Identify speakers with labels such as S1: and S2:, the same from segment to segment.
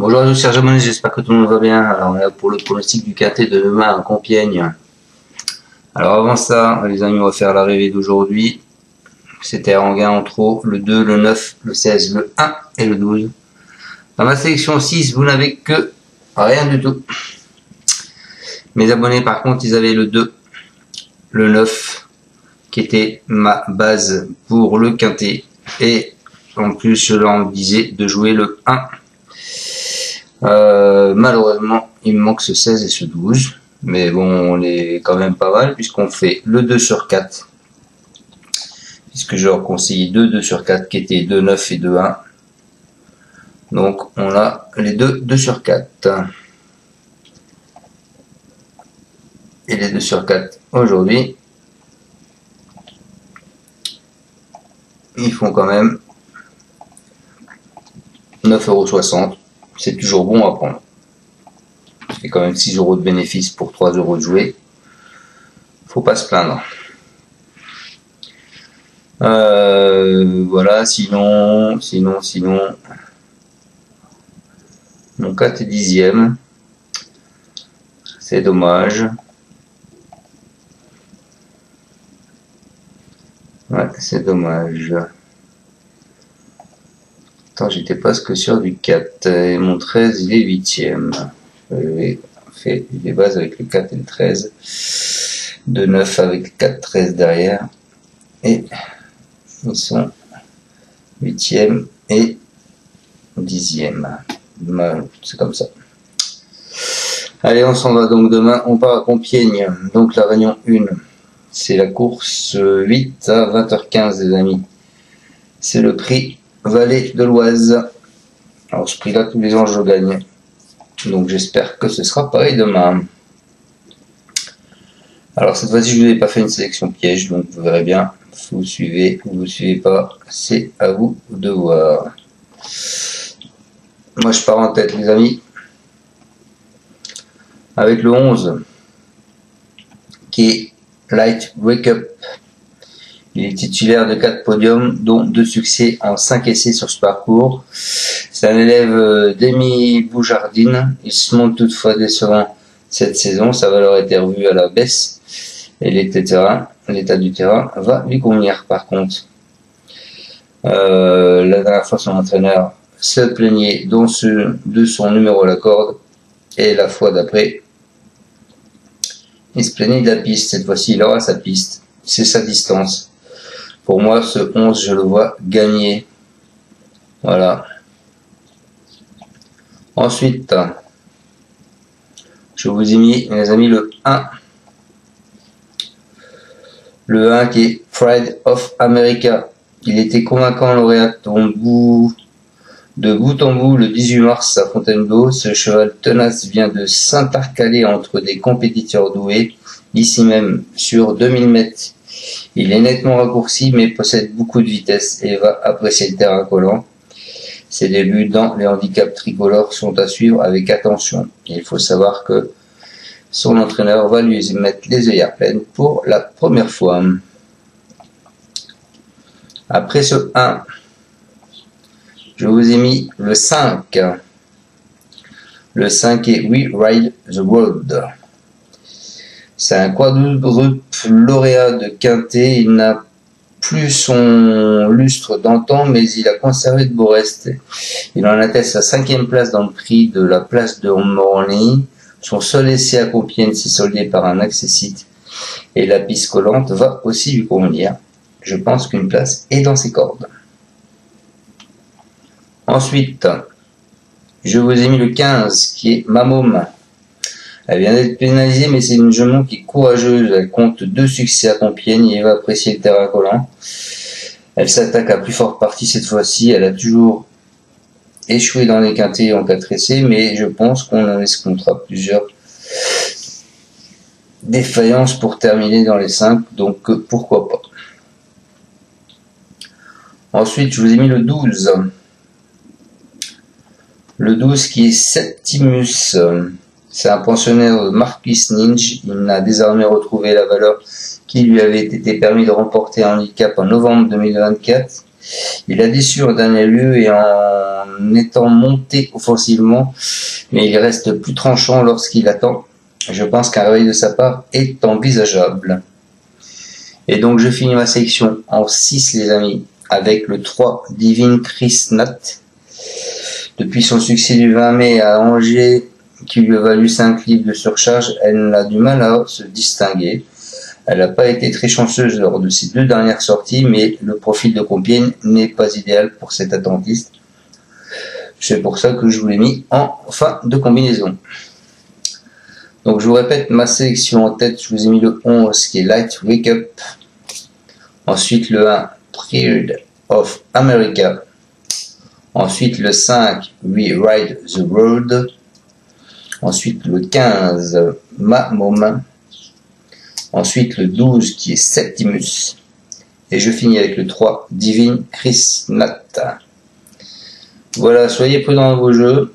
S1: Bonjour à tous, Serge Monnet, j'espère que tout le monde va bien. Alors on est là pour le pronostic du quintet de demain à Compiègne. Alors avant ça, les amis, on va faire l'arrivée d'aujourd'hui. C'était en gain en trop, le 2, le 9, le 16, le 1 et le 12. Dans ma sélection 6, vous n'avez que rien du tout. Mes abonnés par contre, ils avaient le 2, le 9, qui était ma base pour le quintet. Et en plus, je leur disais de jouer le 1. Malheureusement, il me manque ce 16 et ce 12. Mais bon, on est quand même pas mal puisqu'on fait le 2 sur 4. Puisque je leur conseillais 2 sur 4 qui étaient 2, 9 et 2, 1. Donc on a les 2 sur 4. Et les 2 sur 4 aujourd'hui, ils font quand même 9,60 €. C'est toujours bon à prendre. Ça fait quand même 6 € de bénéfice pour 3 € de jouer. Faut pas se plaindre. Voilà, sinon, mon 4 est 10e. C'est dommage. Ouais, c'est dommage. Attends, j'étais presque sûr du 4. Et mon 13, il est 8e. J'avais fait des bases avec le 4 et le 13. De 9 avec 4, 13 derrière. Et ils sont 8e et 10e. C'est comme ça. Allez, on s'en va donc demain. On part à Compiègne. Donc la réunion 1. C'est la course 8 à 20h15, les amis. C'est le prix Vallée de l'Oise. Alors ce prix-là, tous les ans, je gagne. Donc j'espère que ce sera pareil demain. Alors cette fois-ci, je vous ai pas fait une sélection piège, donc vous verrez bien. Vous suivez ou vous suivez pas, c'est à vous de voir. Moi, je pars en tête, les amis. Avec le 11, qui est Light Wake Up. Il est titulaire de 4 podiums, dont 2 succès en 5 essais sur ce parcours. C'est un élève d'Amy Boujardine. Il se montre toutefois décevant cette saison. Sa valeur a été revue à la baisse. Et l'état du terrain va lui convenir par contre. La dernière fois, son entraîneur se plaignait de son numéro à la corde. Et la fois d'après, il se plaignait de la piste. Cette fois-ci, il aura sa piste. C'est sa distance. Pour moi, ce 11, je le vois gagner. Voilà. Ensuite, je vous ai mis, mes amis, le 1. Le 1 qui est Pride of America. Il était convaincant lauréat de bout en bout le 18 mars à Fontainebleau. Ce cheval tenace vient de s'intercaler entre des compétiteurs doués, ici même sur 2000 mètres. Il est nettement raccourci mais possède beaucoup de vitesse et va apprécier le terrain collant. Ses débuts dans les handicaps tricolores sont à suivre avec attention. Il faut savoir que son entraîneur va lui mettre les œillères pleines pour la première fois. Après ce 1, je vous ai mis le 5. Le 5 est We Ride the World. C'est un quadruple lauréat de quintet. Il n'a plus son lustre d'antan, mais il a conservé de beaux restes. Il en atteste sa 5e place dans le prix de la place de Morny. Son seul essai à Compiègne s'est soldé par un accessite. Et la piste collante va aussi lui convenir. Je pense qu'une place est dans ses cordes. Ensuite, je vous ai mis le 15, qui est Mamom. Elle vient d'être pénalisée, mais c'est une jument qui est courageuse. Elle compte 2 succès à Compiègne et va apprécier le terrain collant. Elle s'attaque à plus forte partie cette fois-ci. Elle a toujours échoué dans les quintets en 4 essais, mais je pense qu'on en escomptera plusieurs défaillances pour terminer dans les 5, donc pourquoi pas. Ensuite, je vous ai mis le 12. Le 12 qui est Septimus. C'est un pensionnaire de Marquis Ninja. Il n'a désormais retrouvé la valeur qui lui avait été permis de remporter un handicap en novembre 2024. Il a déçu en dernier lieu et en étant monté offensivement, mais il reste plus tranchant lorsqu'il attend. Je pense qu'un réveil de sa part est envisageable. Et donc je finis ma sélection en 6 les amis, avec le 3 Divine Chris Nat. Depuis son succès du 20 mai à Angers, qui lui a valu 5 livres de surcharge, elle a du mal à se distinguer. Elle n'a pas été très chanceuse lors de ses 2 dernières sorties, mais le profil de Compiègne n'est pas idéal pour cet attentiste. C'est pour ça que je vous l'ai mis en fin de combinaison. Donc je vous répète ma sélection en tête, je vous ai mis le 11 qui est Light Wake Up. Ensuite le 1 Pride of America. Ensuite le 5 We Ride the Road. Ensuite le 15 Ma Mom. Ensuite le 12 qui est Septimus. Et je finis avec le 3 Divine Chris Nat. Voilà, soyez prudents dans vos jeux.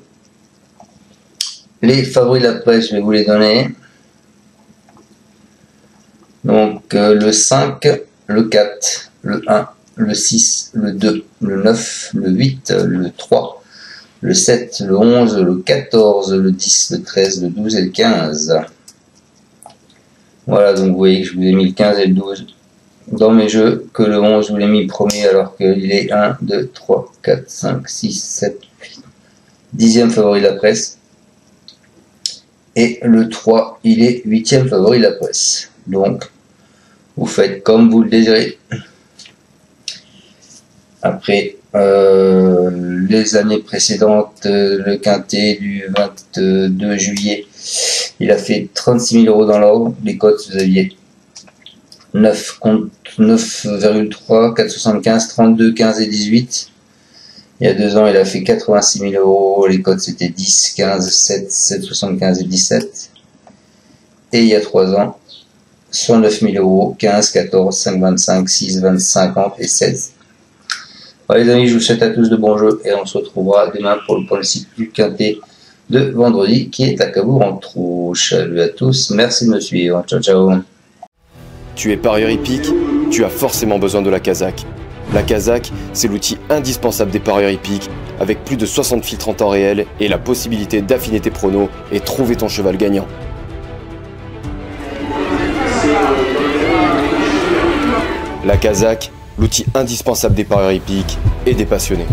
S1: Les favoris de la presse, je vais vous les donner. Donc le 5, le 4, le 1, le 6, le 2, le 9, le 8, le 3, le 7, le 11, le 14, le 10, le 13, le 12 et le 15. Voilà, donc vous voyez que je vous ai mis le 15 et le 12 dans mes jeux, que le 11 je vous l'ai mis premier alors qu'il est 1, 2, 3, 4, 5, 6, 7, 8, 10e favori de la presse. Et le 3, il est 8e favori de la presse. Donc, vous faites comme vous le désirez. Après, les années précédentes, le quintet du 22 juillet, il a fait 36 000 € dans l'ordre. Les cotes, vous aviez 9 contre 9,3, 4,75, 32, 15 et 18. Il y a 2 ans, il a fait 86 000 €. Les cotes, c'était 10, 15, 7, 7,75 et 17. Et il y a 3 ans, 109 000 €, 15, 14, 5, 25, 6, 20, 50 et 16. Voilà les amis, je vous souhaite à tous de bons jeux et on se retrouvera demain pour le pronostic du quintet de vendredi qui est à Cabourg en Trouche. Salut à tous, merci de me suivre. Ciao, ciao.
S2: Tu es parieur hippique, tu as forcément besoin de la Kazakh. La Kazakh, c'est l'outil indispensable des parieurs hippiques, avec plus de 60 filtres en temps réel et la possibilité d'affiner tes pronos et trouver ton cheval gagnant. La Kazakh, l'outil indispensable des parieurs hippiques et des passionnés.